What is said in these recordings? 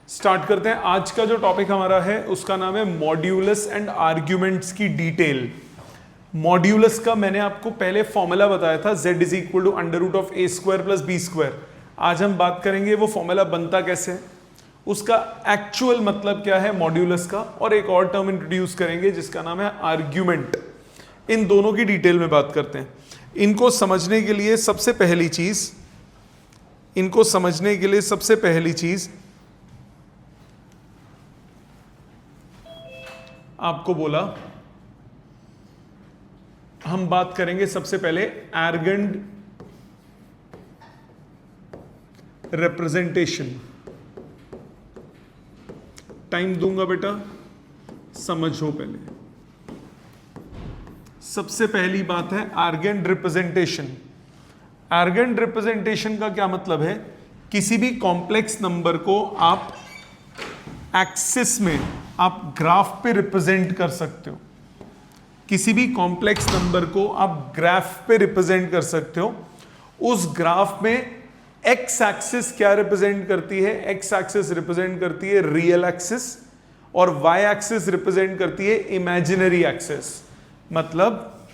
Start करते हैं। आज का जो टॉपिक हमारा है उसका नाम है मॉड्यूलस एंड आर्ग्यूमेंट्स की डिटेल। मॉड्यूलस का मैंने आपको पहले फॉर्मूला बताया था, z is equal to under root of a square plus b square. आज हम बात करेंगे वो फॉर्मूला बनता कैसे है, उसका एक्चुअल मतलब क्या है मॉड्यूलस का, और एक और टर्म इंट्रोड्यूस करेंगे जिसका नाम है आर्ग्यूमेंट। इन दोनों की डिटेल में बात करते हैं। इनको समझने के लिए सबसे पहली चीज आपको बोला, हम बात करेंगे सबसे पहले आर्गेंड रिप्रेजेंटेशन। टाइम दूंगा बेटा, समझो पहले। सबसे पहली बात है आर्गेंड रिप्रेजेंटेशन। आर्गेंड रिप्रेजेंटेशन का क्या मतलब है? किसी भी कॉम्प्लेक्स नंबर को आप एक्सिस में, आप ग्राफ पे रिप्रेजेंट कर सकते हो। किसी भी कॉम्प्लेक्स नंबर को आप ग्राफ पे रिप्रेजेंट कर सकते हो। उस ग्राफ में एक्स एक्सिस क्या रिप्रेजेंट करती है? एक्स एक्सिस रिप्रेजेंट करती है रियल एक्सिस, और वाई एक्सिस रिप्रेजेंट करती है इमेजिनरी एक्सिस। मतलब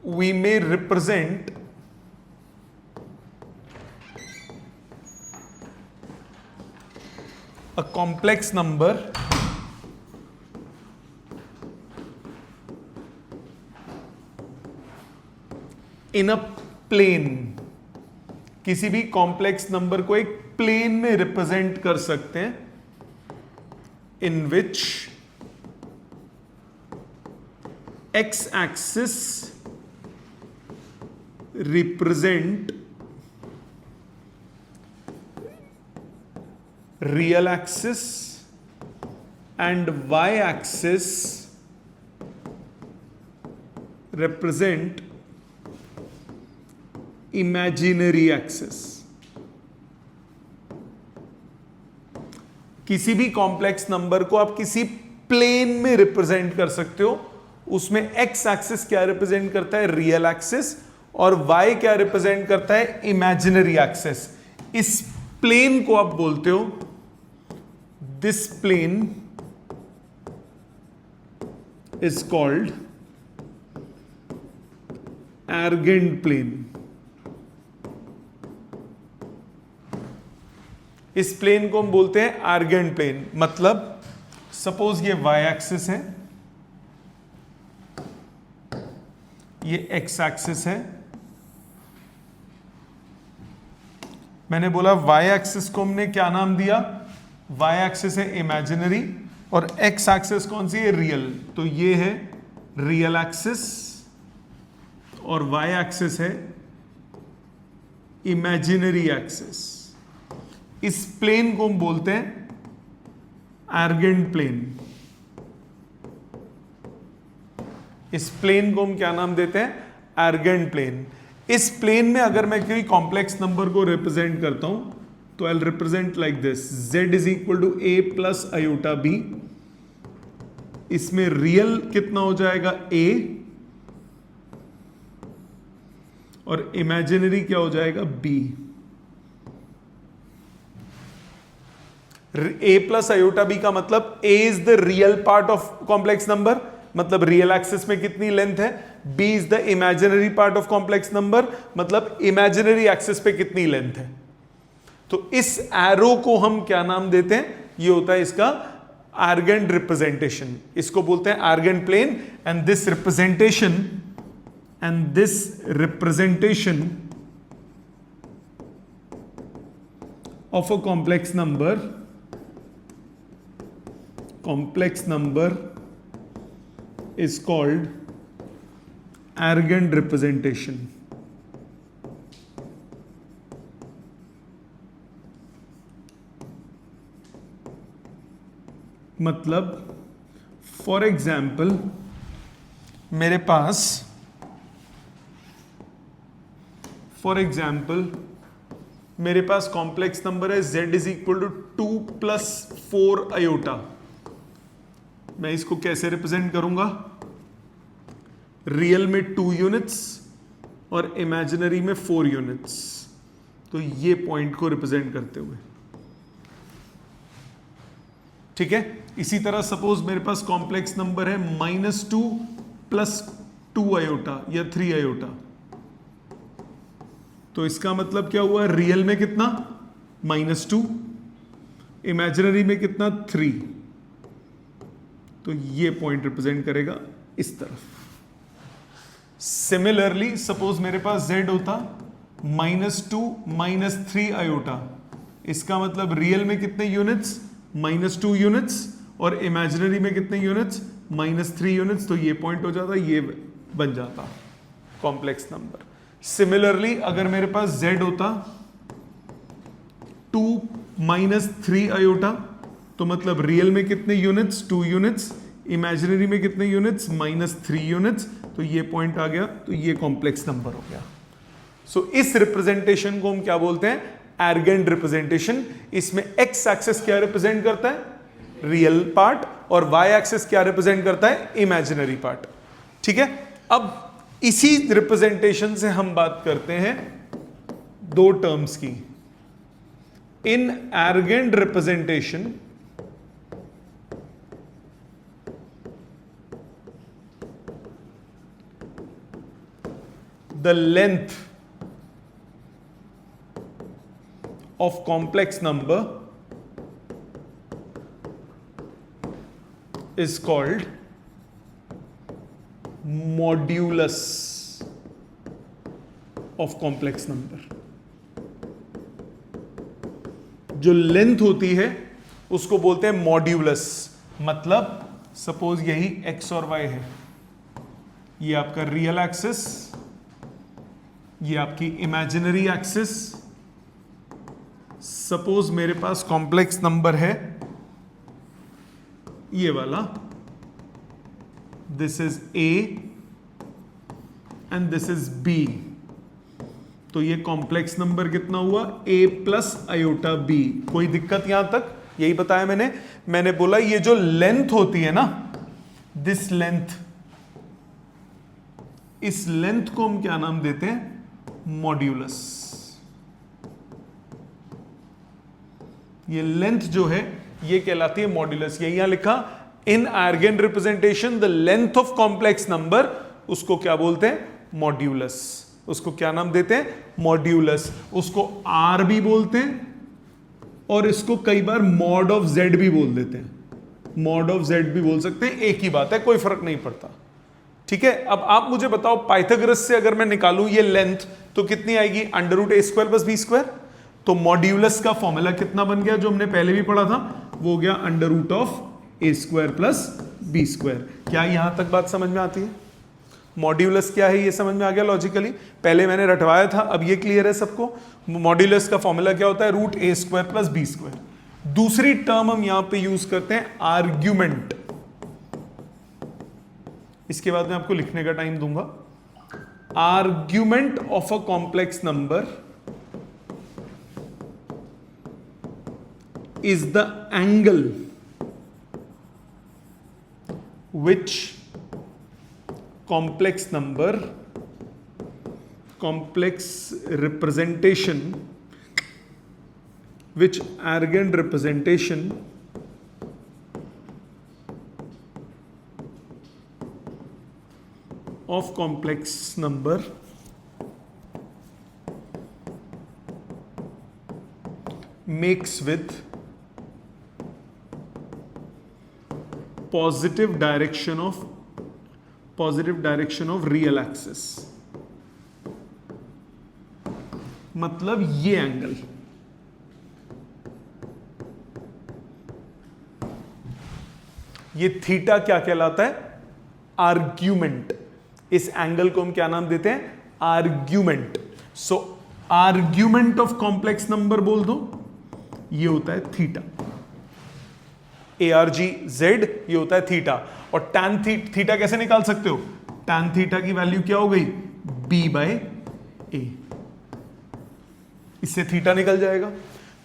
we may represent a complex number in a plane। किसी भी कॉम्प्लेक्स नंबर को एक प्लेन में रिप्रेजेंट कर सकते हैं, in which X axis represent real axis and y axis represent imaginary axis। किसी भी कॉम्प्लेक्स नंबर को आप किसी प्लेन में रिप्रेजेंट कर सकते हो। उसमें x एक्सिस क्या रिप्रेजेंट करता है? रियल एक्सिस, और y क्या रिप्रेजेंट करता है? Imaginary axis. इस प्लेन को आप बोलते हो, this plane is called Argand plane। इस प्लेन को हम बोलते हैं आर्गेंड प्लेन। मतलब सपोज ये y एक्सिस है, ये x एक्सिस है। मैंने बोला y एक्सिस को हमने क्या नाम दिया? y एक्सिस है इमेजिनरी, और x एक्सिस कौन सी है? रियल। तो ये है रियल एक्सिस और y एक्सिस है इमेजिनरी एक्सिस। इस प्लेन को हम बोलते हैं आर्गेंड प्लेन। इस प्लेन को हम क्या नाम देते हैं? Argand plane. इस प्लेन में अगर मैं कोई कॉम्प्लेक्स नंबर को रिप्रेजेंट करता हूं तो I will represent like this, z is equal to a plus iota b। इसमें रियल कितना हो जाएगा? a, और इमेजिनरी क्या हो जाएगा? b। a plus iota b का मतलब a is the real part of complex number, मतलब रियल एक्सिस में कितनी लेंथ है? b is the imaginary part of complex number, मतलब इमेजिनरी एक्सिस पे कितनी लेंथ है। तो इस एरो को हम क्या नाम देते हैं? ये होता है इसका आर्गेंड रिप्रेजेंटेशन। इसको बोलते हैं Argand plane. And this representation of a complex number is called argand representation। मतलब फॉर एग्जाम्पल मेरे पास कॉम्प्लेक्स नंबर है z is equal to 2 plus 4 iota. मैं इसको कैसे रिप्रेजेंट करूंगा? रियल में 2 यूनिट्स और इमेजिनरी में 4 यूनिट्स। तो ये पॉइंट को रिप्रेजेंट करते हुए, ठीक है। इसी तरह सपोज मेरे पास कॉम्प्लेक्स नंबर है -2 + 2 आयोटा या 3 आयोटा, तो इसका मतलब क्या हुआ, रियल में कितना -2, इमेजिनरी में कितना 3, तो ये पॉइंट रिप्रेजेंट करेगा इस तरफ। सिमिलरली सपोज मेरे पास z होता -2 - 3 आयोटा, इसका मतलब रियल में कितने यूनिट्स, -2 यूनिट्स, और इमेजिनरी में कितने यूनिट्स, -3 यूनिट्स, तो ये पॉइंट हो जाता, ये बन जाता कॉम्प्लेक्स नंबर। सिमिलरली अगर मेरे पास z होता 2 - 3 आयोटा, तो मतलब रियल में कितने यूनिट्स, 2 यूनिट्स, इमेजिनरी में कितने यूनिट्स, -3 यूनिट्स, तो ये पॉइंट आ गया, तो ये कॉम्प्लेक्स नंबर हो गया। सो इस रिप्रेजेंटेशन को हम क्या बोलते हैं, एर्गेंड रिप्रेजेंटेशन। इसमें x एक्सिस क्या रिप्रेजेंट करता है, रियल पार्ट, और y एक्सिस क्या रिप्रेजेंट करता है, इमेजिनरी पार्ट, ठीक है। अब इसी रिप्रेजेंटेशन से हम बात करते हैं दो टर्म्स की। इन Argand representation the length of complex number is called modulus of complex number। जो लेंथ होती है उसको बोलते हैं मॉड्यूलस। मतलब सपोज यही x और y है, ये आपका रियल एक्सिस, ये आपकी इमेजिनरी एक्सिस। सपोज मेरे पास कॉम्प्लेक्स नंबर है ये वाला, this is a and this is b, तो ये कॉम्प्लेक्स नंबर कितना हुआ, a + आयोटा b। कोई दिक्कत यहां तक, यही बताया मैंने बोला ये जो लेंथ होती है ना, दिस लेंथ, इस लेंथ को हम क्या नाम देते हैं, मॉड्यूलस। ये लेंथ जो है ये कहलाती है मॉड्यूलस। ये यहां लिखा, in Argand representation the length of complex number, उसको क्या बोलते हैं, मॉड्यूलस। उसको क्या नाम देते हैं, मॉड्यूलस। उसको आर भी बोलते हैं, और इसको कई बार मॉड ऑफ जेड भी बोल देते हैं। मॉड ऑफ जेड भी बोल सकते हैं, एक ही बात है, कोई फर्क नहीं पड़ता, ठीक है। अब आप मुझे बताओ, पाइथागोरस से अगर मैं निकालूं ये लेंथ तो कितनी आएगी, √a² + b²। तो मॉड्यूलस का फॉर्मूला कितना बन गया, जो हमने पहले भी पढ़ा था, वो हो गया √a² + b²। क्या यहां तक बात समझ में आती है, मॉड्यूलस क्या है ये समझ में आ गया लॉजिकली। पहले मैंने रटवाया था, अब ये क्लियर है सबको। मॉड्यूलस का फॉर्मूला क्या होता है, √a² + b²। दूसरी टर्म हम यहां पे यूज करते हैं आर्ग्यूमेंट। इसके बाद मैं आपको लिखने का टाइम दूंगा। Argument of a complex number is the angle which complex representation, which arrogant representation of complex number makes with positive direction of real axis। मतलब ये एंगल, ये थीटा क्या कहलाता है, आर्ग्यूमेंट। इस एंगल को हम क्या नाम देते हैं, argument. So argument of complex number बोल दो, ये होता है थीटा। ARGZ ये होता है थीटा। और tan थीटा कैसे निकाल सकते हो, tan थीटा की वैल्यू क्या हो गई, B/A। इससे थीटा निकल जाएगा।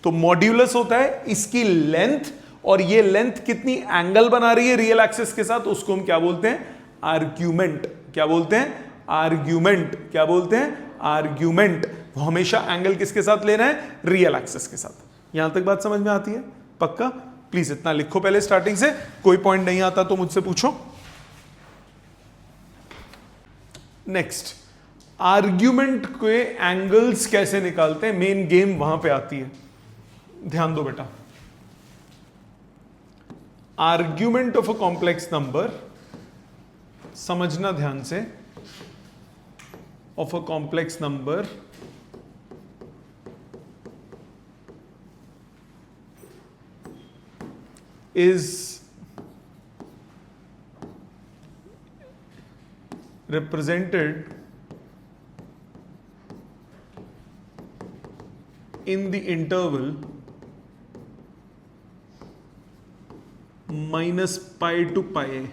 तो मॉड्यूलस होता है इसकी लेंथ, और ये लेंथ कितनी एंगल बना रही है रियल एक्सिस के साथ, उसको हम क्या बोलते हैं, आर्ग्यूमेंट। क्या बोलते हैं, आर्ग्यूमेंट। क्या बोलते हैं? आर्ग्यूमेंट। वो हमेशा एंगल किसके साथ लेना है? रियल एक्सिस के साथ। यहां तक बात समझ में आती है? पक्का? प्लीज इतना लिखो पहले स्टार्टिंग से, कोई पॉइंट नहीं आता तो मुझसे पूछो। नेक्स्ट, आर्ग्यूमेंट के एंगल्स कैसे निकालते हैं, मेन गेम वहां पे आती है। ध्यान दो बेटा, argument of a complex number, समझना ध्यान से, of a complex number is represented in the interval minus pi to pi a,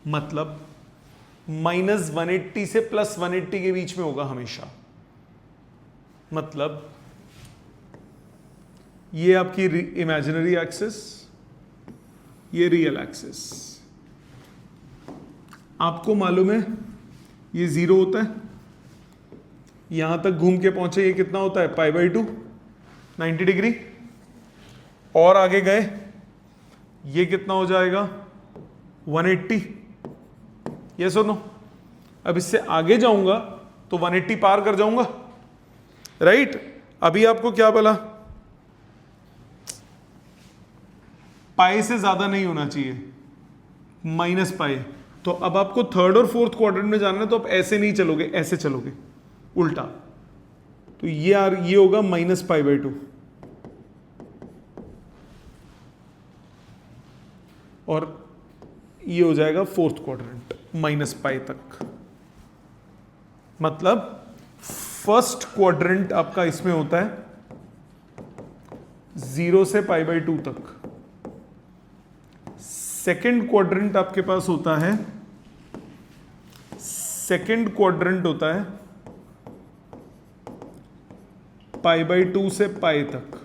मतलब -180 से +180 के बीच में होगा हमेशा। मतलब ये आपकी इमेजिनरी एक्सिस, ये रियल एक्सिस। आपको मालूम है ये 0 होता है, यहां तक घूम के पहुंचे ये कितना होता है? π/2, 90 डिग्री। और आगे गए ये कितना हो जाएगा? 180। ये सुनो, अब इससे आगे जाऊंगा तो 180 पार कर जाऊंगा, राइट? अभी आपको क्या बोला? पाई से ज्यादा नहीं होना चाहिए, -π। तो अब आपको थर्ड और फोर्थ क्वाड्रेंट में जाना है, तो आप ऐसे नहीं चलोगे, ऐसे चलोगे उल्टा। तो ये होगा -π/2, और ये हो जाएगा फोर्थ क्वाड्रेंट -π तक। मतलब फर्स्ट क्वाड्रेंट आपका इसमें होता है 0 से π/2 तक। सेकेंड क्वाड्रेंट आपके पास होता है, सेकेंड क्वाड्रेंट होता है π/2 से π तक।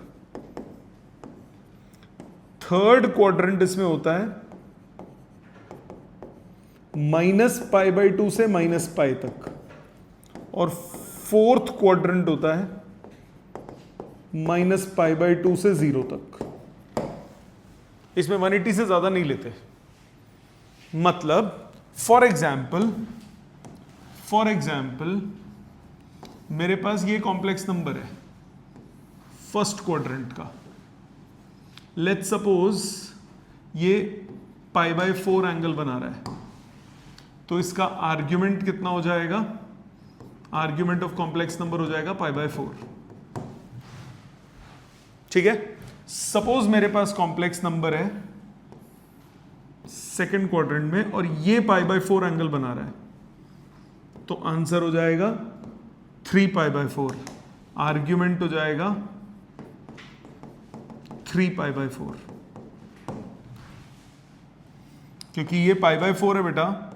थर्ड क्वाड्रेंट इसमें होता है -π/2 से -π तक। और फोर्थ क्वाड्रेंट होता है -π/2 से 0 तक। इसमें 180 से ज्यादा नहीं लेते। मतलब फॉर एग्जाम्पल मेरे पास ये कॉम्प्लेक्स नंबर है फर्स्ट क्वाड्रेंट का। लेट्स सपोज ये π/4 एंगल बना रहा है, तो इसका आर्ग्यूमेंट कितना हो जाएगा? आर्ग्यूमेंट ऑफ कॉम्प्लेक्स नंबर हो जाएगा π/4। ठीक है? सपोज मेरे पास कॉम्प्लेक्स नंबर है सेकंड क्वाड्रेंट में और ये π/4 एंगल बना रहा है, तो आंसर हो जाएगा 3π/4। आर्ग्यूमेंट हो जाएगा 3π/4, क्योंकि ये π/4 है बेटा,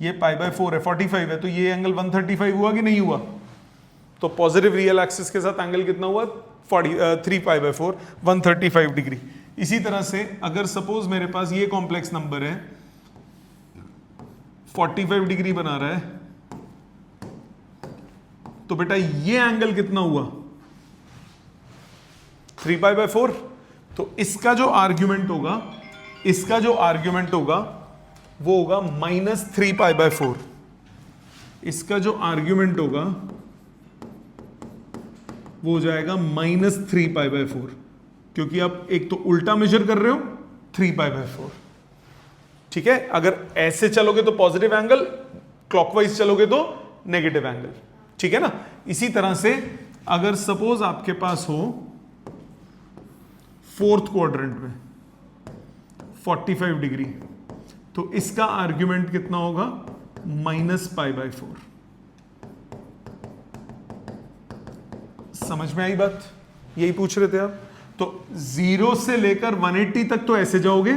ये π/4 है, 45 है, तो ये एंगल 135 हुआ कि नहीं हुआ? तो पॉजिटिव रियल एक्सिस के साथ एंगल कितना हुआ? 3π/4, 135 डिग्री। इसी तरह से अगर सपोज मेरे पास ये कॉम्प्लेक्स नंबर है 45 डिग्री बना रहा है, तो बेटा ये एंगल कितना हुआ? 3π/4। तो इसका जो आर्ग्यूमेंट होगा वो होगा -3π/4। इसका जो आर्ग्यूमेंट होगा वो हो जाएगा -3π/4, क्योंकि आप एक तो उल्टा मेजर कर रहे हो 3π/4। ठीक है? अगर ऐसे चलोगे तो पॉजिटिव एंगल, क्लॉकवाइज चलोगे तो नेगेटिव एंगल। ठीक है ना? इसी तरह से अगर सपोज आपके पास हो फोर्थ क्वाड्रेंट में 45 डिग्री, तो इसका आर्ग्यूमेंट कितना होगा? -π/4। समझ में आई बात? यही पूछ रहे थे आप। तो 0 से लेकर 180 तक तो ऐसे जाओगे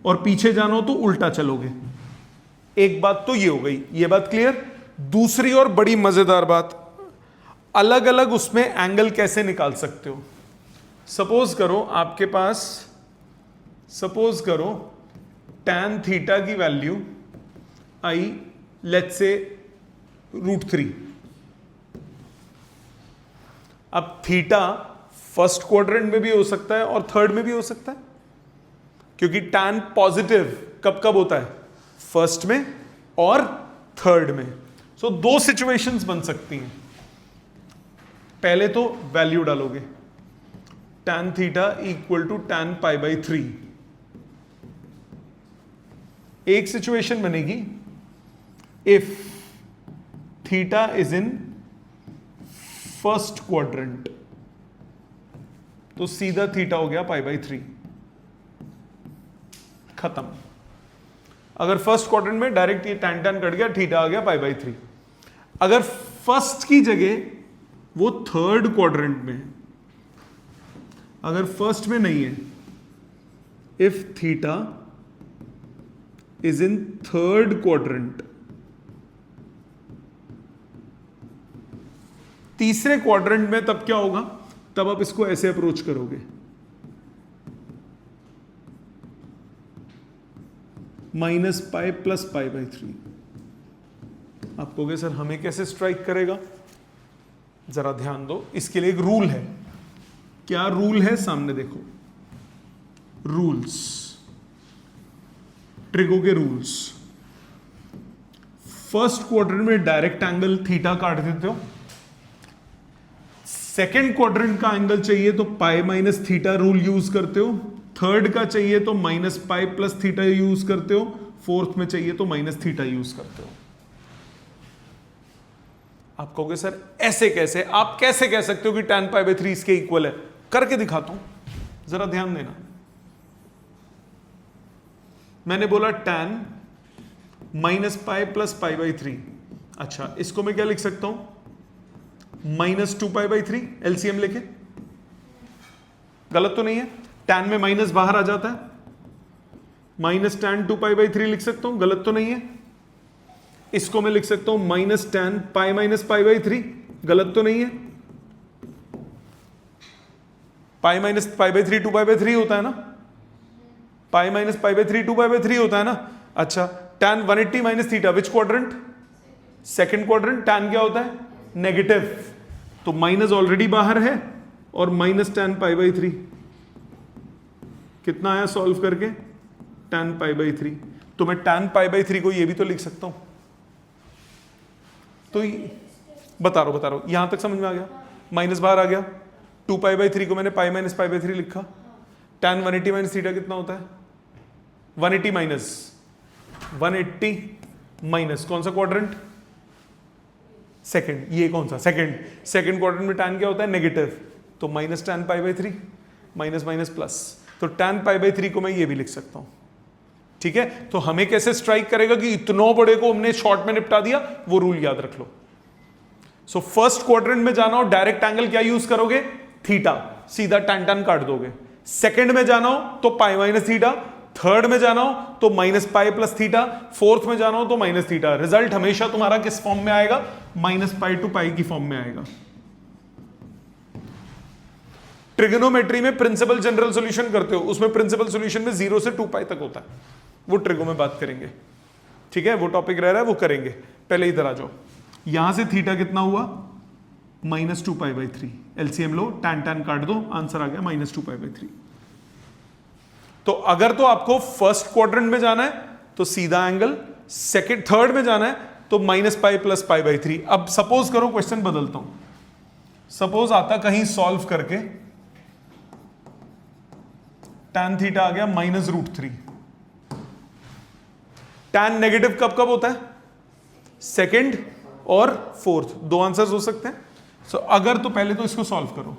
और पीछे जाना हो तो उल्टा चलोगे। एक बात तो ये हो गई, ये बात क्लियर। दूसरी और बड़ी मजेदार बात, अलग अलग उसमें एंगल कैसे निकाल सकते हो। सपोज करो आपके पास, tan थीटा की वैल्यू आई लेट्स से √3। अब थीटा फर्स्ट क्वाड्रेंट में भी हो सकता है और थर्ड में भी हो सकता है, क्योंकि टैन पॉजिटिव कब कब होता है, फर्स्ट में और थर्ड में। सो दो सिचुएशंस बन सकती हैं। पहले तो वैल्यू डालोगे, tan theta equal to tan pi by 3। एक सिचुएशन बनेगी if theta is in first quadrant, तो सीधा थीटा हो गया पाई बाई 3, खत्म। अगर फर्स्ट क्वाड्रेंट में डायरेक्ट ये tan tan कट गया, थीटा आ गया पाई बाई 3। अगर फर्स्ट की जगह वो थर्ड क्वाड्रेंट में, अगर फर्स्ट में नहीं है, if theta is in third quadrant, तीसरे क्वाड्रेंट में, तब क्या होगा, तब आप इसको ऐसे अप्रोच करोगे, minus pi plus pi by 3। आप कहोगे सर हमें कैसे स्ट्राइक करेगा, जरा ध्यान दो, इसके लिए एक रूल है। क्या रूल है, सामने देखो, रूल्स, ट्रिगो के रूल्स। फर्स्ट क्वाड्रेंट में डायरेक्ट एंगल थीटा काट देते हो, सेकेंड क्वाड्रेंट का एंगल चाहिए तो पाई माइनस थीटा रूल यूज करते हो, थर्ड का चाहिए तो minus pi plus theta use करते हो, फोर्थ में चाहिए तो माइनस थीटा यूज करते हो। आप कहोगे सर ऐसे कैसे, आप कैसे कह सकते हो कि tan पाई बाई 3 इसके इक्वल है, करके दिखाता हूं, जरा ध्यान देना। मैंने बोला tan minus pi plus pi by 3। अच्छा, इसको मैं क्या लिख सकता हूं, -2 पाई बाई 3 एलसीएम लेके। गलत तो नहीं है, tan में माइनस बाहर आ जाता है, माइनस tan 2 पाई बाई 3 लिख सकता हूं, गलत तो नहीं है। इसको मैं लिख सकता हूं minus tan pi minus pi by 3, गलत तो नहीं है। Pi minus pi by 3 2 pi by 3 होता है ना, pi minus pi by 3 2 pi by 3 होता है ना। अच्छा, tan 180 minus theta which quadrant, second quadrant, tan क्या होता है, नेगेटिव, तो माइनस ऑलरेडी बाहर है और माइनस tan पाई बाई 3 कितना आया सॉल्व करके, tan पाई बाई 3। तो मैं tan पाई बाई 3 को ये भी तो लिख सकता हूं। तो बता रहा हूं, यहां तक समझ में आ गया, माइनस बाहर आ गया, 2 पाई बाई 3 को मैंने पाई माइनस पाई बाई 3 लिखा। tan 180 माइनस थीटा कितना होता है, 180 माइनस 180 माइनस कौन सा क्वाड्रेंट, सेकंड। ये कौन सा, सेकंड क्वाड्रेंट में tan क्या होता है, नेगेटिव, तो minus tan pi by 3, minus minus plus, तो tan पाई बाई 3 को मैं ये भी लिख सकता हूं। ठीक है, तो हमें कैसे स्ट्राइक करेगा कि इतनों बड़े को हमने शॉर्ट में निपटा दिया, वो रूल याद रख लो। सो फर्स्ट क्वाड्रेंट में जाना हो, डायरेक्ट एंगल क्या यूज करोगे, थीटा, सीधा tan tan काट दोगे। सेकंड में जाना हो तो पाई माइनस थीटा, थर्ड में जाना हो तो minus pi plus theta, fourth में जाना हो तो माइनस थीटा। रिजल्ट हमेशा तुम्हारा किस फॉर्म में आएगा, माइनस पाई टू पाई की फॉर्म में आएगा। ट्रिगोनोमेट्री में प्रिंसिपल जनरल सॉल्यूशन करते हो, उसमें प्रिंसिपल सॉल्यूशन में 0 से 2 पाई तक होता है, वो ट्रिगो में बात करेंगे। ठीक है, वो टॉपिक रह रहा है, वो करेंगे। पहले इधर आ जाओ, यहां से थीटा कितना हुआ, -2 पाई by 3, LCM low, tan tan काट दो, आंसर आ गया -2 पाई बाई 3। तो अगर तो आपको फर्स्ट क्वाड्रेंट में जाना है तो सीधा एंगल, सेकंड थर्ड में जाना है तो minus pi plus pi by 3। अब सपोज करो, क्वेश्चन बदलता हूं, सपोज आता कहीं सॉल्व करके tan थीटा आ गया -√3। tan नेगेटिव कब कब होता है, सेकंड और फोर्थ, दो आंसर्स हो सकते हैं। सो अगर तो पहले तो इसको सॉल्व करो,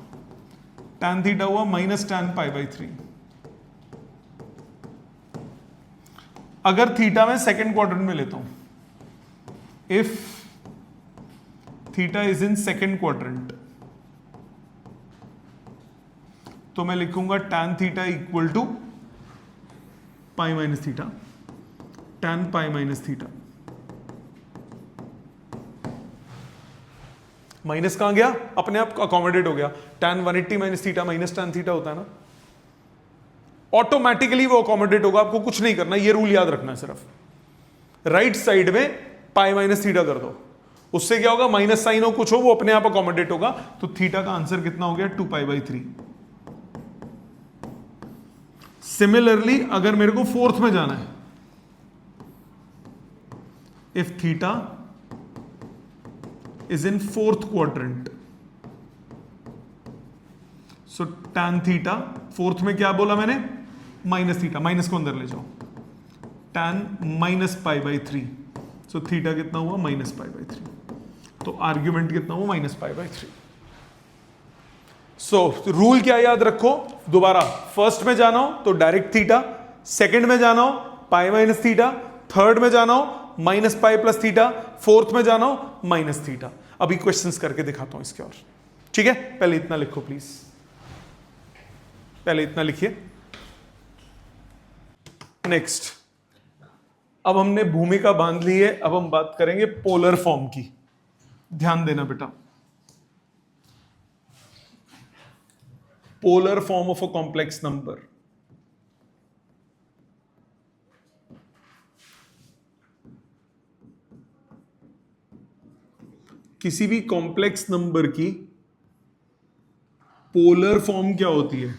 tan थीटा हुआ माइनस tan पाई बाई 3। अगर थीटा में सेकंड क्वाड्रेंट में लेता हूं, if theta is in second quadrant, तो मैं लिखूंगा tan theta equal to pi minus theta, tan pi minus theta. Minus कहां गया, अपने आप अकोमोडेट हो गया, tan 180 minus theta minus tan theta होता है ना, ऑटोमेटिकली वो अकोमोडेट होगा, आपको कुछ नहीं करना, ये रूल याद रखना है सिर्फ। राइट साइड में पाई माइनस थीटा कर दो, उससे क्या होगा, माइनस साइन हो कुछ हो वो अपने आप अकोमोडेट होगा, तो थीटा का आंसर कितना हो गया 2π/3। सिमिलरली अगर मेरे को फोर्थ में जाना है, if theta is in fourth quadrant, so tan theta, fourth में क्या बोला मैंने, माइनस थीटा, माइनस को अंदर ले जाओ, tan -π/3, सो थीटा कितना हुआ -π/3, तो आर्ग्यूमेंट कितना हुआ -π/3। सो रूल क्या याद रखो, दोबारा फर्स्ट में जाना हो तो डायरेक्ट थीटा, सेकंड में जाना हो पाई माइनस थीटा, थर्ड में जाना हो -π+θ, फोर्थ में जाना हो -θ। अभी क्वेश्चंस करके दिखाता हूं इसके और, ठीक है। पहले इतना लिखो प्लीज, पहले इतना लिखिए। नेक्स्ट, अब हमने भूमिका बांध ली है, अब हम बात करेंगे पोलर फॉर्म की। ध्यान देना बेटा, polar form of a complex number. किसी भी कॉम्प्लेक्स नंबर की पोलर फॉर्म क्या होती है?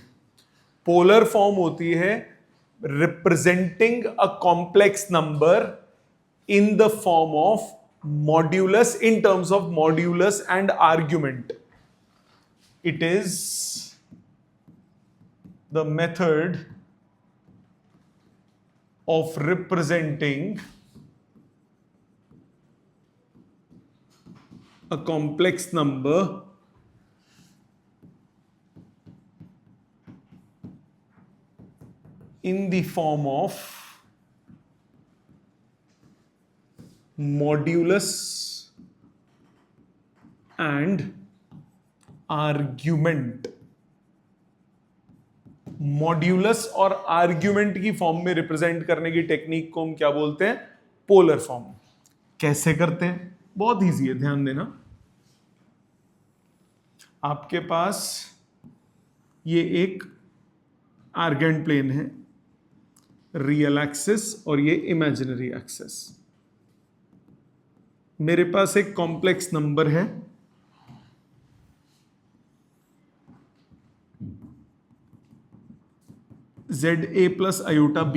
पोलर फॉर्म होती है representing a complex number in the form of modulus, in terms of modulus and argument. It is the method of representing a complex number in the form of modulus and argument। Modulus और argument की form में represent करने की technique को हम क्या बोलते हैं? Polar form. कैसे करते हैं? बहुत इजी है, ध्यान देना। आपके पास ये एक आर्गेंट प्लेन है, रियल एक्सिस और ये इमेजिनरी एक्सिस। मेरे पास एक कॉम्प्लेक्स नंबर है ZA+I/B,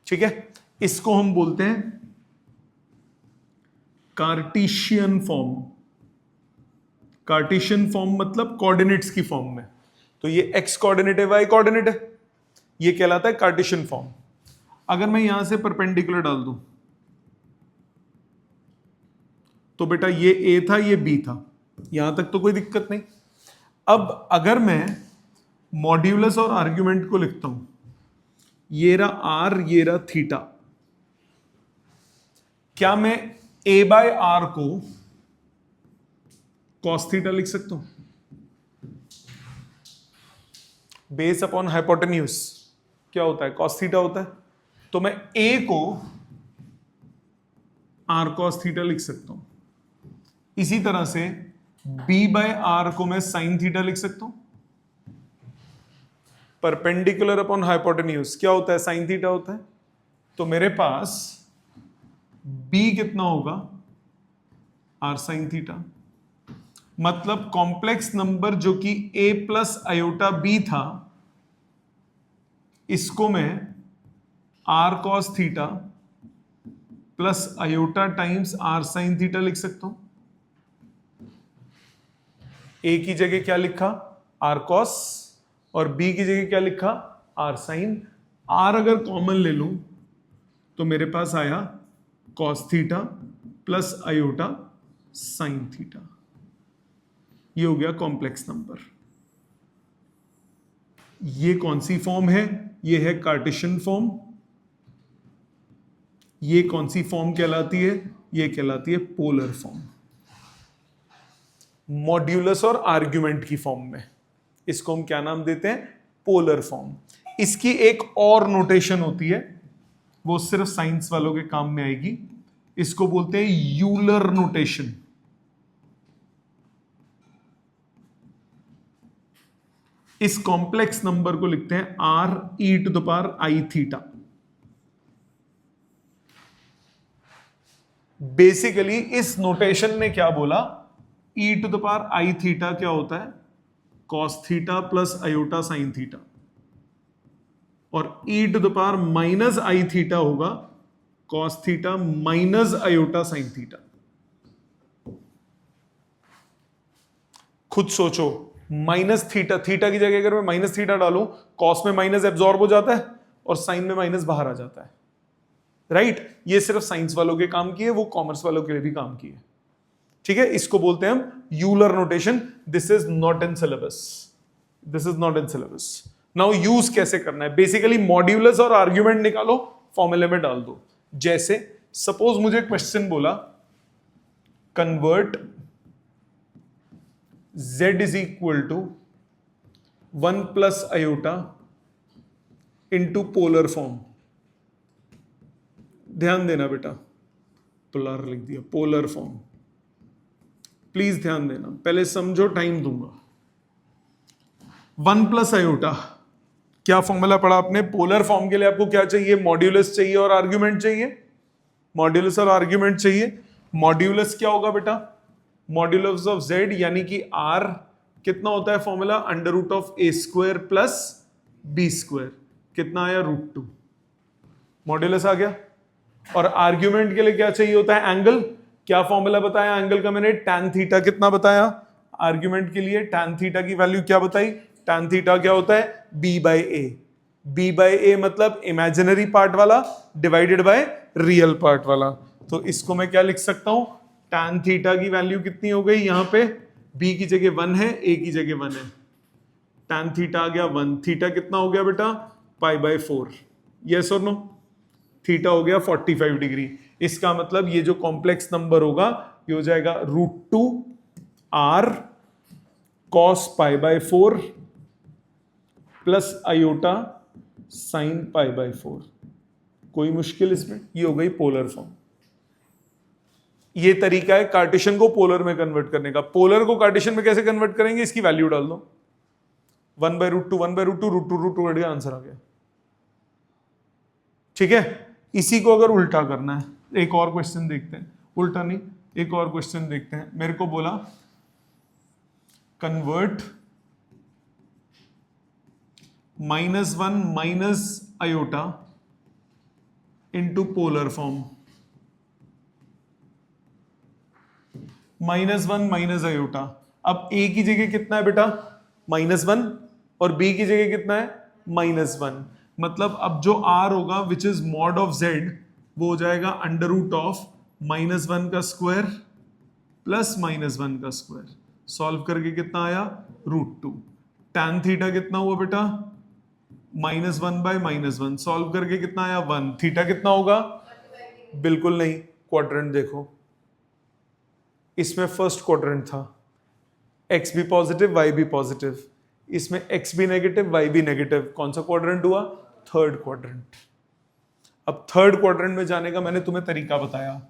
ठीक है। इसको हम बोलते हैं कार्टेशियन फॉर्म। कार्टेशियन फॉर्म मतलब कोऑर्डिनेट्स की फॉर्म में, तो ये x कोऑर्डिनेट है, y कोऑर्डिनेट है, ये कहलाता है कार्टेशियन फॉर्म। अगर मैं यहां से परपेंडिकुलर डाल दूं तो बेटा ये a था, ये b था, यहां तक तो कोई दिक्कत नहीं। अब अगर मैं मॉड्यूलस और आर्ग्यूमेंट को लिखता हूं, ये रहा r, ये रहा थीटा, क्या मैं a/r को cos थीटा लिख सकता हूं? बेस अपॉन हाइपोटेन्यूज क्या होता है? cos थीटा होता है। तो मैं a को r cos थीटा लिख सकता हूं। इसी तरह से b/r को मैं sin थीटा लिख सकता हूं। परपेंडिकुलर अपॉन हाइपोटेन्यूज क्या होता है? sin थीटा होता है। तो मेरे पास b कितना होगा? r sin theta. मतलब कॉम्प्लेक्स नंबर जो कि a+i/b था, इसको मैं r cos theta plus iota times r sin theta लिख सकता हूं। a की जगह क्या लिखा? r cos, और b की जगह क्या लिखा? r sin। r अगर कॉमन ले लूं तो मेरे पास आया cos theta plus iota sin theta. ये हो गया कॉम्प्लेक्स नंबर। ये कौन सी फॉर्म है? ये है कार्टेशियन फॉर्म। ये कौन सी फॉर्म कहलाती है? ये कहलाती है पोलर फॉर्म। मॉड्यूलस और आर्ग्यूमेंट की फॉर्म में इसको हम क्या नाम देते हैं? Polar form. इसकी एक और नोटेशन होती है, वो सिर्फ साइंस वालों के काम में आएगी। इसको बोलते हैं यूलर नोटेशन। इस कॉम्प्लेक्स नंबर को लिखते हैं r e⁻i थीटा। बेसिकली इस नोटेशन ने क्या बोला, e to the power i theta क्या होता है, cos theta plus iota sine theta, और e to the power minus i theta होगा cos theta minus iota sine theta. खुद सोचो, माइनस थीटा, थीटा की जगह अगर मैं माइनस थीटा डालूं, cos में माइनस एब्जॉर्ब हो जाता है और साइन में माइनस बाहर आ जाता है, राइट? ये सिर्फ साइंस वालों के काम की है, वो कॉमर्स वालों के लिए भी काम की है, ठीक है? इसको बोलते हैं हम Euler notation. This is not in syllabus, this is not in syllabus. Now use कैसे करना है, बेसिकली मॉड्यूलस और आर्ग्यूमेंट निकालो, फॉर्मूले में डाल दो। जैसे सपोज मुझे क्वेश्चन बोला, convert z is equal to 1 plus iota into polar form. ध्यान देना बेटा, पोलर लिख दिया, पोलर फॉर्म, प्लीज ध्यान देना, पहले समझो, टाइम दूंगा। 1 प्लस आयोटा, क्या फॉर्मूला पढ़ा आपने? पोलर फॉर्म के लिए आपको क्या चाहिए? मॉड्यूलस चाहिए और आर्ग्यूमेंट चाहिए, मॉड्यूलस और आर्ग्यूमेंट चाहिए। मॉड्यूलस क्या होगा बेटा? मॉड्यूलस ऑफ z, यानी कि r कितना होता है formula? Under root of a square plus b square, कितना आया? √2, मॉड्यूलस आ गया। और आर्ग्यूमेंट के लिए क्या चाहिए होता है? एंगल। क्या फॉर्मूला बताया एंगल का मैंने? tan थीटा कितना बताया आर्ग्यूमेंट के लिए? tan थीटा की वैल्यू क्या बताई? tan थीटा क्या होता है? b by A. b by A मतलब इमेजिनरी पार्ट वाला डिवाइडेड बाय रियल पार्ट वाला। तो इसको मैं क्या लिख सकता हूं? tan थीटा की वैल्यू कितनी हो गई? यहां पे b की जगह 1 है, a की जगह 1 है, tan थीटा आ गया 1। थीटा कितना हो गया बेटा? π/4। यस और नो? थीटा हो गया 45 डिग्री। इसका मतलब ये जो कॉम्प्लेक्स नंबर होगा ये हो जाएगा √2 r cos π/4 plus iota sine π/4। कोई मुश्किल इसमें? ये हो गई पोलर फॉर्म। ये तरीका है कार्टेशियन को पोलर में कन्वर्ट करने का। पोलर को कार्टेशियन में कैसे कन्वर्ट करेंगे? इसकी वैल्यू डाल दो, 1/√2 1/√2 √2 √2 आंसर आ गया, ठीक है? इसी को अगर उल्टा करना है, एक और क्वेश्चन देखते हैं, उल्टा नहीं, एक और क्वेश्चन देखते हैं। मेरे को बोला convert -1 minus iota into polar form. -1 minus iota, अब a की जगह कितना है बेटा? -1, और b की जगह कितना है? -1। मतलब अब जो r होगा which is mod of z, वो हो जाएगा अंडर रूट ऑफ -1 का स्क्वायर प्लस -1 का स्क्वायर। सॉल्व करके कितना आया? √2। tan थीटा कितना हुआ बेटा? -1/-1। सॉल्व करके कितना आया? 1। थीटा कितना होगा? बिल्कुल नहीं, क्वाड्रेंट देखो, इसमें फर्स्ट क्वाड्रेंट था, x भी पॉजिटिव y भी पॉजिटिव, इसमें x भी नेगेटिव y भी नेगेटिव। कौन सा क्वाड्रेंट हुआ? Third quadrant. अब थर्ड क्वाड्रेंट में जाने का मैंने तुम्हें तरीका बताया,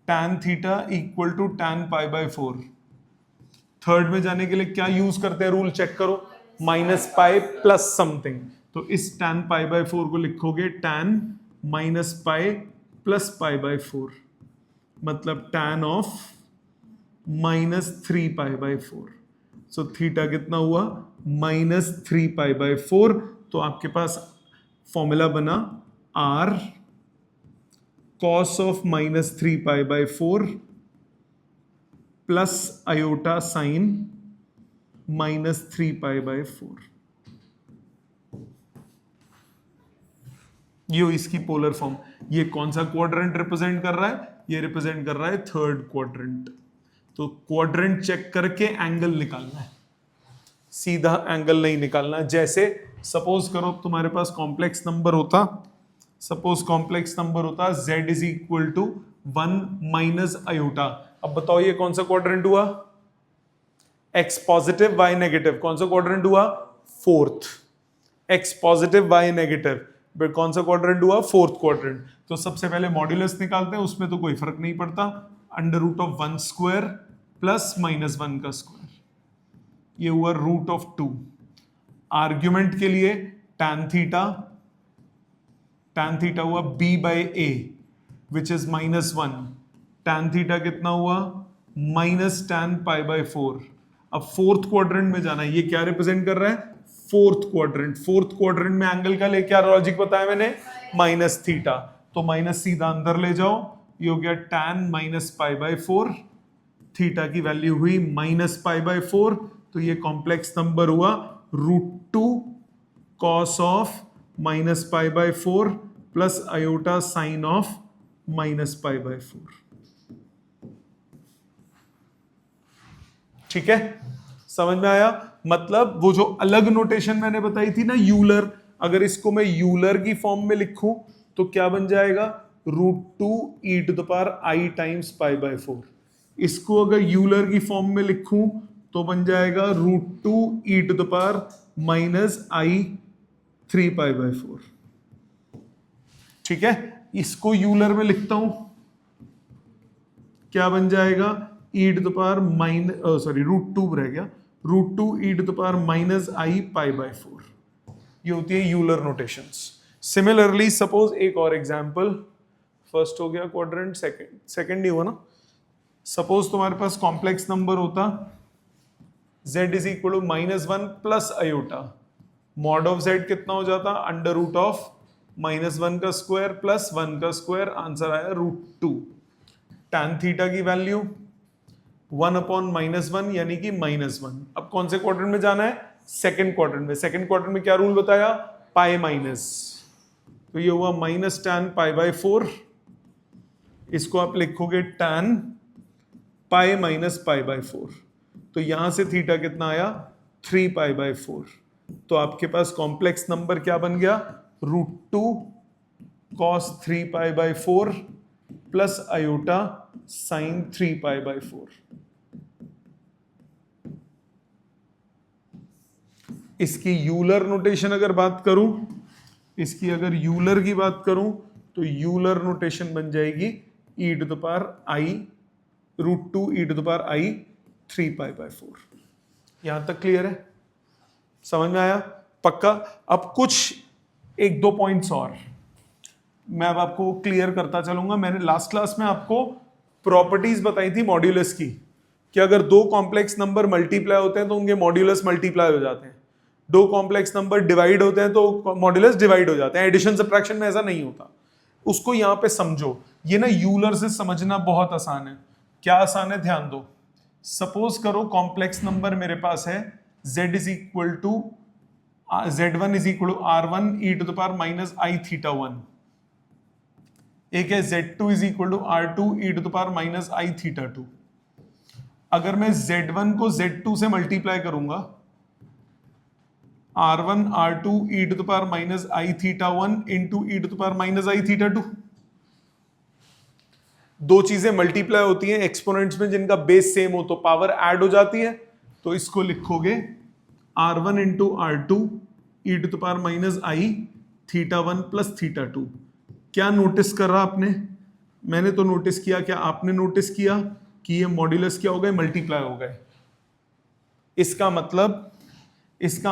tan theta equal to tan π/4। Third में जाने के लिए क्या यूज करते हैं? रूल चेक करो, -π प्लस समथिंग। तो इस tan π/4 को लिखोगे tan -π प्लस π/4, मतलब tan ऑफ -3π/4। सो थीटा कितना हुआ? -3π/4। तो आपके पास फॉर्मूला बना r cos of -3π/4 plus iota sine -3π/4। ये इसकी पोलर फॉर्म। ये कौन सा क्वाड्रेंट रिप्रेजेंट कर रहा है? ये रिप्रेजेंट कर रहा है थर्ड क्वाड्रेंट। तो क्वाड्रेंट चेक करके एंगल निकालना है, सीधा एंगल नहीं निकालना। जैसे सपोज करो तुम्हारे पास कॉम्प्लेक्स नंबर होता, सपोज कॉम्प्लेक्स नंबर होता z is equal to 1 minus iota. अब बताओ ये कौन सा क्वाड्रेंट हुआ? x positive y negative. कौन सा क्वाड्रेंट हुआ? Fourth. x positive y negative, but कौन सा क्वाड्रेंट हुआ? Fourth quadrant. तो सबसे पहले मॉड्यूलस निकालते हैं, उसमें तो कोई फर्क नहीं पड़ता, under root of 1 square plus -1 का स्क्वायर, ये हुआ √2। आर्ग्यूमेंट के लिए tan थीटा हुआ b/a which is -1 tan theta कितना हुआ माइनस tan पाई बाय 4। अब फोर्थ क्वाड्रेंट में जाना है, ये क्या रिप्रेजेंट कर रहा है फोर्थ क्वाड्रेंट। फोर्थ क्वाड्रेंट में एंगल का ले क्या लॉजिक बताया मैंने माइनस थीटा, तो माइनस सीधा अंदर ले जाओ, ये हो गया tan minus pi by 4, theta की वैल्यू हुई माइनस पाई बाय 4, तो ये कॉम्प्लेक्स नंबर हुआ √2 cos of minus pi by 4 plus iota sign of minus pi by 4। ठीक है, समझ में आया? मतलब वो जो अलग नोटेशन मैंने बताई थी ना यूलर, अगर इसको मैं यूलर की फॉर्म में लिखूं तो क्या बन जाएगा √2 e⁻i टाइम्स पाई बाय 4। इसको अगर यूलर की फॉर्म में लिखूं तो बन जाएगा √2 e⁻i 3 पाई बाय 4। ठीक है, इसको यूलर में लिखता हूं, क्या बन जाएगा √2 रह गया, √2 e⁻i पाई बाय 4। ये होती है यूलर नोटेशंस। सिमिलरली सपोज एक और एग्जांपल, फर्स्ट हो गया क्वाड्रेंट, सेकंड ही हुआ ना। सपोज तुम्हारे पास कॉम्प्लेक्स नंबर होता z is equal to -1 plus iota, mod of z कितना हो जाता √(-1 का स्क्वायर प्लस 1 का स्क्वायर, आंसर आया √2। tan थीटा की वैल्यू 1/-1 यानी कि -1। अब कौन से क्वाड्रेंट में जाना है सेकंड क्वाड्रेंट में। सेकंड क्वाड्रेंट में क्या रूल बताया पाई माइनस, तो ये हुआ माइनस tan पाई बाय 4, इसको आप लिखोगे tan pi minus pi by 4, तो यहां से थीटा कितना आया 3 पाई बाय 4। तो आपके पास कॉम्प्लेक्स नंबर क्या बन गया √2 cos 3 pi by 4 plus iota sign 3 pi by 4। इसकी यूलर नोटेशन अगर बात करूं, इसकी अगर यूलर की बात करूं तो यूलर नोटेशन बन जाएगी √2 e⁻i 3 पाई बाय 4। यहां तक क्लियर है, समझ में आया पक्का? अब कुछ एक दो पॉइंट्स और मैं अब आपको क्लियर करता चलूंगा। मैंने लास्ट क्लास में आपको प्रॉपर्टीज बताई थी मॉड्यूलस की, कि अगर दो कॉम्प्लेक्स नंबर मल्टीप्लाई होते हैं तो उनके मॉड्यूलस मल्टीप्लाई हो जाते हैं, दो कॉम्प्लेक्स नंबर डिवाइड होते हैं तो मॉड्यूलस डिवाइड हो जाते हैं। एडिशन सब्ट्रैक्शन में ऐसा नहीं होता, उसको यहां पे समझो। ये ना यूलर से समझना बहुत आसान है। क्या आसान है, ध्यान दो। सपोज करो कॉम्प्लेक्स नंबर मेरे पास है z is equal to z1 is equal to r1 e⁻i theta 1, एक है z2 is equal to r2 e⁻i theta 2। अगर मैं z1 को z2 से मल्टीप्लाई करूंगा, r1 r2 e⁻i theta 1 into e⁻i theta 2, दो चीजें मल्टीप्लाई होती हैं एक्सपोनेंट्स में जिनका बेस सेम हो तो पावर ऐड हो जाती है, तो इसको लिखोगे r1 into r2 e⁻i theta 1 plus theta 2। क्या नोटिस कर रहा आपने? मैंने तो नोटिस किया, क्या आपने नोटिस किया कि ये मॉड्यूलस क्या हो गए मल्टीप्लाई हो गए? इसका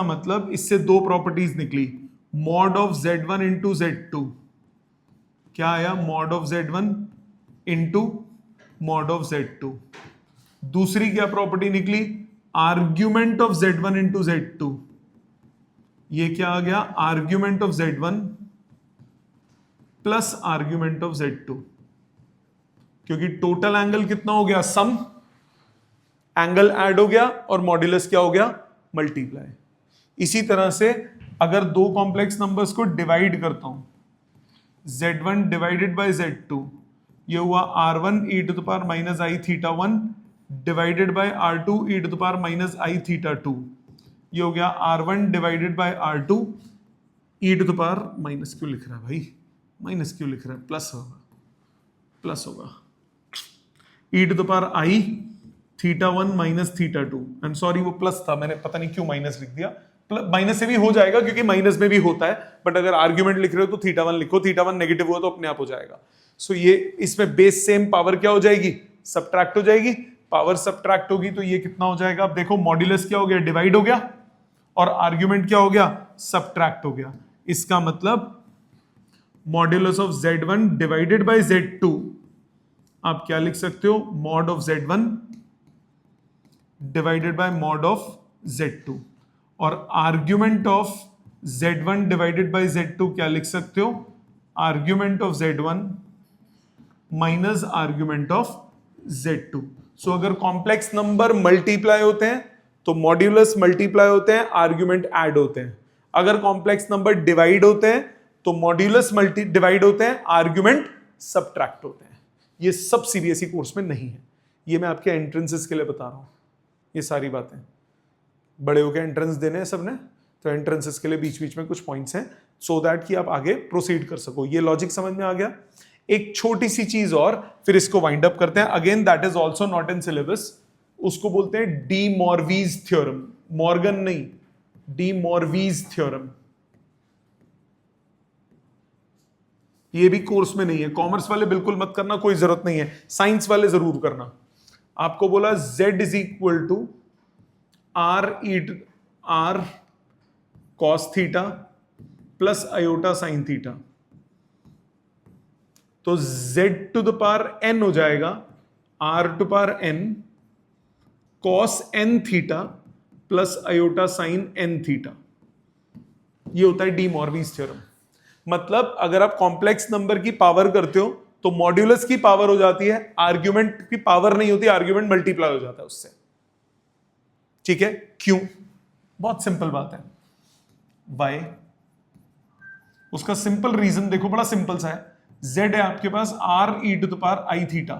मतलब इससे दो प्रॉपर्टीज निकली, mod of z1 into z2, क्या आया mod of z1 into mod of z2। दूसरी क्या प्रॉपर्टी निकली argument of z1 into z2, ये क्या आ गया argument of z1 plus argument of z2, क्योंकि टोटल एंगल कितना हो गया सम, एंगल ऐड हो गया और मॉड्यूलस क्या हो गया मल्टीप्लाई। इसी तरह से अगर दो कॉम्प्लेक्स नंबर्स को डिवाइड करता हूं, z1 डिवाइडेड बाय z2, ये हुआ r1 e⁻i theta 1 divided by r2 e⁻i theta 2, ये हो गया r1 divided by r2 minus क्यों लिख रहा है भाई, माइनस क्यों लिख रहा है, प्लस होगा e⁻i theta 1 minus theta 2। I am sorry वो प्लस था, मैंने पता नहीं क्यों माइनस लिख दिया। माइनस से भी हो जाएगा क्योंकि माइनस में भी होता है, बट अगर आर्ग्यूमेंट लिख रहे हो तो थीटा 1 लिखो, थीटा 1 नेगेटिव हुआ तो अपने आप हो जाएगा। सो ये इसमें बेस सेम, पावर क्या हो जाएगी सब्ट्रैक्ट हो जाएगी, पावर सब्ट्रैक्ट होगी तो ये कितना हो जाएगा, अब देखो मॉड्यूलस क्या हो गया डिवाइड हो गया और आर्ग्यूमेंट क्या हो गया सब्ट्रैक्ट हो गया। इसका मतलब modulus of z1 divided by z2 आप क्या लिख सकते हो, mod of Z1 divided by mod of Z2, और argument of Z1 divided by Z2 क्या लिख सकते हो, argument of Z1 minus argument of Z2। सो अगर कॉम्प्लेक्स नंबर मल्टीप्लाई होते हैं तो मॉड्यूलस मल्टीप्लाई होते हैं, आर्ग्यूमेंट ऐड होते हैं। अगर कॉम्प्लेक्स नंबर डिवाइड होते हैं तो मॉड्यूलस मल्टी डिवाइड होते हैं, आर्ग्यूमेंट सबट्रैक्ट होते हैं। ये सब सीबीएसई कोर्स में नहीं है, ये मैं आपके एंट्रेंसेस के लिए बता रहा हूं। ये सारी बातें बड़े होकर एंट्रेंस देने हैं सबने, तो एंट्रेंसेस के लिए बीच बीच में कुछ पॉइंट्स हैं सो दैट कि आप आगे प्रोसीड कर सको। ये लॉजिक समझ में आ गया। एक छोटी सी चीज और, फिर इसको वाइंड अप करते हैं। Again that is also not in syllabus, उसको बोलते हैं डी मॉर्वीज थ्योरम। मॉर्गन नहीं, डी मॉर्वीज थ्योरम। ये भी कोर्स में नहीं है, कॉमर्स वाले बिल्कुल मत करना, कोई जरूरत नहीं है, साइंस वाले जरूर करना। आपको बोला z is equal to r cos theta plus iota sine theta, तो z to the power n हो जाएगा r to power n cos n theta plus iota sine n theta. ये होता है डी मॉर्वीज थ्योरम। मतलब अगर आप कॉम्प्लेक्स नंबर की पावर करते हो तो मॉड्यूलस की पावर हो जाती है, आर्ग्यूमेंट की पावर नहीं होती, आर्ग्यूमेंट मल्टीप्लाई हो जाता है उससे। ठीक है, क्यों? बहुत सिंपल बात है। वाई? उसका सिंपल रीजन देखो, बड़ा सिंपल सा है। z है आपके पास r e to the power i theta,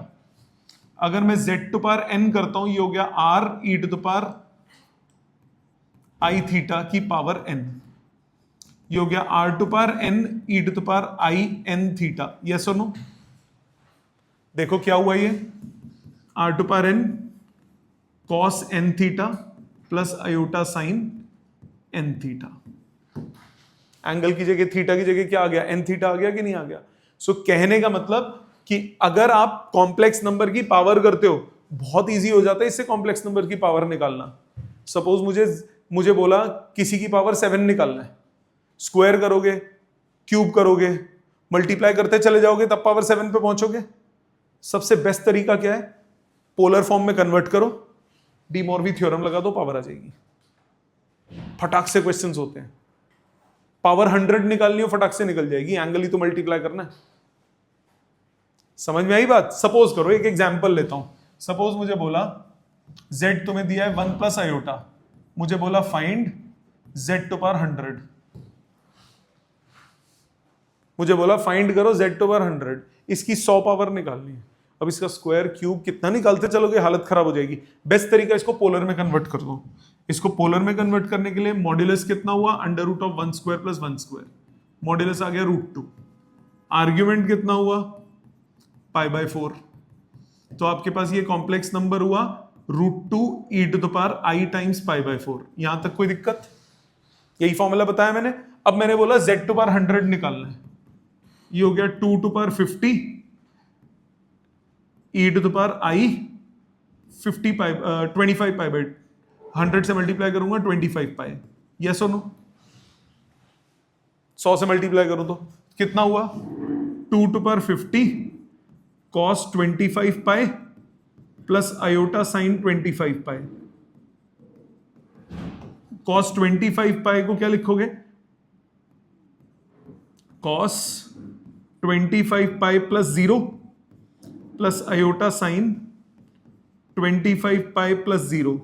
अगर मैं z टू पावर n करता हूं, ये हो गया r e to the power i theta की पावर n, ये हो गया r to power n e to the power i n theta. Yes और नो? देखो क्या हुआ, ये r to power n cos n theta plus iota sine n theta. Angle की जगह थीटा की जगह क्या आ गया, n थीटा आ गया कि नहीं आ गया? सो कहने का मतलब कि अगर आप कॉम्प्लेक्स नंबर की पावर करते हो, बहुत इजी हो जाता है इससे कॉम्प्लेक्स नंबर की पावर निकालना। सपोज मुझे बोला किसी की पावर 7 निकालना है, स्क्वायर करोगे, क्यूब करोगे, मल्टीप्लाई करते चले जाओगे, तब पावर 7 पे पहुंचोगे। सबसे बेस्ट तरीका क्या है, पोलर फॉर्म में कन्वर्ट करो, डी मॉर्वी थ्योरम लगा दो, पावर आ जाएगी। फटाक से क्वेश्चंस होते हैं। पावर 100 निकालनी हो, फटाक से निकल जाएगी, एंगल ही तो मल्टीप्लाई करना है। समझ में आई बात? सपोज करो, एक एग्जांपल लेता हूं। सपोज मुझे बोला z तुम्हें दिया है 1 प्लस आयोटा, मुझे बोला फाइंड z टू पावर 100, मुझे बोला फाइंड करो z टू पावर 100, इसकी 100 पावर निकालनी है। अब इसका स्क्वायर क्यूब कितना निकालते चलोगे, हालत खराब हो जाएगी। बेस्ट तरीका, इसको पोलर में कन्वर्ट कर दो। इसको पोलर में कन्वर्ट करने के लिए मॉड्यूलस कितना हुआ, under root of 1 square plus 1 square, modulus आ गया √2। आर्ग्यूमेंट कितना हुआ, π/4। तो आपके पास ये कॉम्प्लेक्स नंबर हुआ √2 e to the power i times π/4। यहां तक कोई दिक्कत? यही फॉर्मूला बताया मैंने। अब मैंने बोला z टू पावर 100 निकालना है, ये हो गया 2 to power 50 e to the power i 25 pi by 100 से मल्टीप्लाई करूंगा 25 पाई। यस और नो? 100 से मल्टीप्लाई करूं तो कितना हुआ, 2 to power 50 cos 25 pi plus iota sine 25 pi. cos 25 pi को क्या लिखोगे, cos 25 pi plus 0 plus iota sine 25 pi plus 0।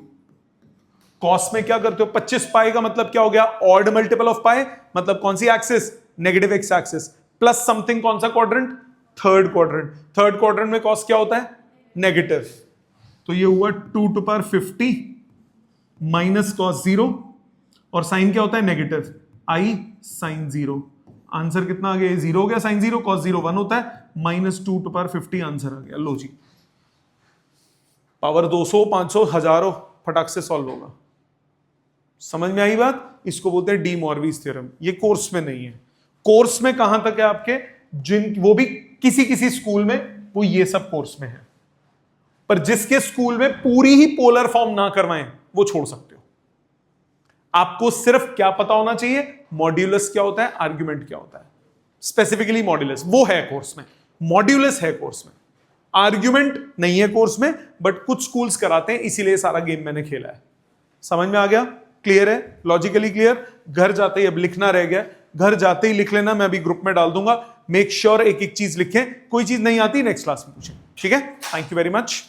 Cos में क्या करते हो, 25 पाई का मतलब क्या हो गया, ऑड मल्टीपल ऑफ पाई, मतलब कौन सी axis, negative x axis, plus something, कौन सा quadrant, third quadrant. Third quadrant में कॉस क्या होता है, नेगेटिव। तो ये हुआ 2 टू पावर 50 माइनस कॉस 0, और साइन क्या होता है, नेगेटिव, आई साइन 0। आंसर कितना आ गया, 0 हो गया, साइन 0 कॉस 0 1 होता है, -2 टू पावर 50 आंसर आ गया। लो जी, पावर 200 500 हजारों फटाक से सॉल्व होगा। समझ में आई बात? इसको बोलते हैं डी मॉर्वीज थ्योरम। ये कोर्स में नहीं है। कोर्स में कहां तक है आपके, वो भी किसी स्कूल में वो ये सब कोर्स में है, पर जिसके स्कूल में पूरी ही पोलर फॉर्म ना करवाएं वो छोड़ सकते हो। आपको सिर्फ क्या पता होना चाहिए, मॉड्यूलस क्या होता है, आर्ग्यूमेंट क्या होता है, स्पेसिफिकली मॉड्यूलस, वो है कोर्स में, मॉड्यूलस है कोर्स में। आर्ग्यूमेंट नहीं है कोर्स में, बट कुछ स्कूल्स कराते हैं, इसीलिए सारा गेम मैंने खेला है। समझ में आ गया? क्लियर है? Logically clear? घर जाते ही अब लिखना रह गया, घर जाते ही लिख लेना, मैं अभी ग्रुप में डाल दूंगा। मेक श्योर एक एक चीज लिखें, कोई चीज नहीं आती नेक्स्ट क्लास में पूछें, ठीक है? Thank you very much.